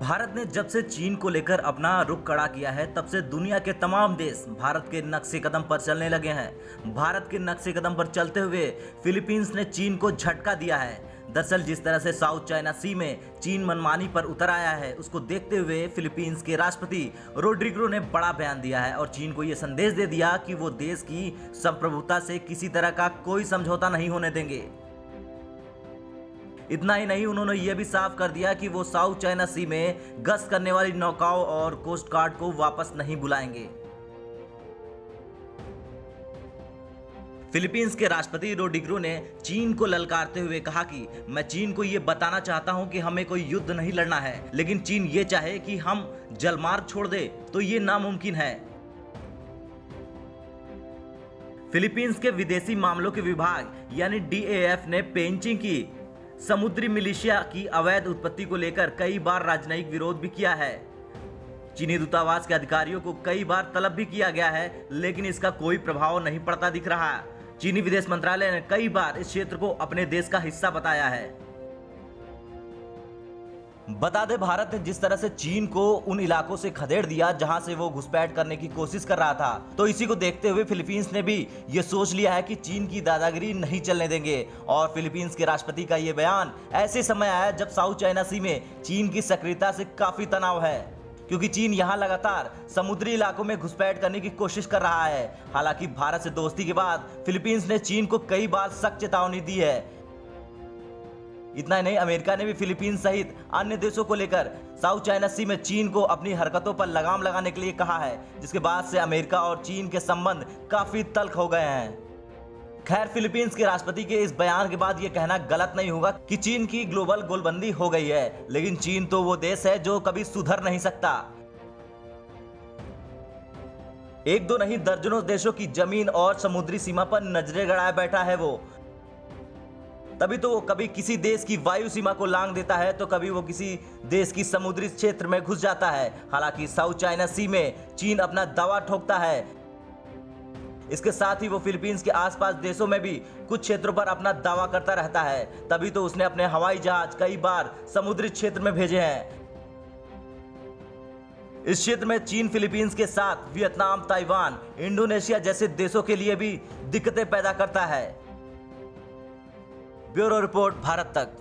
भारत ने जब से चीन को लेकर अपना रुख कड़ा किया है, तब से दुनिया के तमाम देश भारत के नक्शे कदम पर चलने लगे हैं। भारत के नक्शे कदम पर चलते हुए फिलीपींस ने चीन को झटका दिया है। दरअसल जिस तरह से साउथ चाइना सी में चीन मनमानी पर उतर आया है, उसको देखते हुए फिलीपींस के राष्ट्रपति रोड्रिगो ने बड़ा बयान दिया है और चीन को यह संदेश दे दिया कि वो देश की संप्रभुता से किसी तरह का कोई समझौता नहीं होने देंगे। इतना ही नहीं, उन्होंने यह भी साफ कर दिया कि वो साउथ चाइना सी में गश्त करने वाली नौकाओं और कोस्ट गार्ड को वापस नहीं बुलाएंगे। फिलीपींस के राष्ट्रपति रोड्रिगो ने चीन को ललकारते हुए कहा कि मैं चीन को यह बताना चाहता हूं कि हमें कोई युद्ध नहीं लड़ना है, लेकिन चीन ये चाहे कि हम जलमार्ग छोड़ दे तो ये नामुमकिन है। फिलीपींस के विदेशी मामलों के विभाग यानी DAF ने पेंचिंग की समुद्री मिलिशिया की अवैध उत्पत्ति को लेकर कई बार राजनयिक विरोध भी किया है। चीनी दूतावास के अधिकारियों को कई बार तलब भी किया गया है, लेकिन इसका कोई प्रभाव नहीं पड़ता दिख रहा। चीनी विदेश मंत्रालय ने कई बार इस क्षेत्र को अपने देश का हिस्सा बताया है। बता दें, भारत ने जिस तरह से चीन को उन इलाकों से खदेड़ दिया जहां से वो घुसपैठ करने की कोशिश कर रहा था, तो इसी को देखते हुए फिलीपींस ने भी ये सोच लिया है कि चीन की दादागिरी नहीं चलने देंगे। और फिलीपींस के राष्ट्रपति का ये बयान ऐसे समय आया जब साउथ चाइना सी में चीन की सक्रियता से काफी तनाव है, क्योंकि चीन यहां लगातार समुद्री इलाकों में घुसपैठ करने की कोशिश कर रहा है। हालांकि भारत से दोस्ती के बाद फिलीपींस ने चीन को कई बार सख्त चेतावनी दी है। इतना ही नहीं, अमेरिका ने भी फिलीपींस सहित अन्य देशों को लेकर साउथ चाइना सी में चीन को अपनी हरकतों पर लगाम लगाने के लिए कहा है, जिसके बाद से अमेरिका और चीन के संबंध काफी तल्ख हो गए हैं। खैर, फिलीपींस के राष्ट्रपति के इस बयान के बाद यह कहना गलत नहीं होगा कि चीन की ग्लोबल गोलबंदी हो गई है, लेकिन चीन तो वो देश है जो कभी सुधर नहीं सकता। एक दो नहीं, दर्जनों देशों की जमीन और समुद्री सीमा पर नजरें गड़ाए बैठा है वो। तभी तो वो कभी किसी देश की वायु सीमा को लांघ देता है, तो कभी वो किसी देश की समुद्री क्षेत्र में घुस जाता है। हालांकि साउथ चाइना सी में चीन अपना दावा ठोकता है। इसके साथ ही वो फिलीपींस के आसपास देशों में भी कुछ क्षेत्रों पर अपना दावा करता रहता है। तभी तो उसने अपने हवाई जहाज कई बार समुद्री क्षेत्र में भेजे हैं। इस क्षेत्र में चीन फिलीपींस के साथ वियतनाम, ताइवान, इंडोनेशिया जैसे देशों के लिए भी दिक्कतें पैदा करता है। ब्यूरो रिपोर्ट, भारत तक।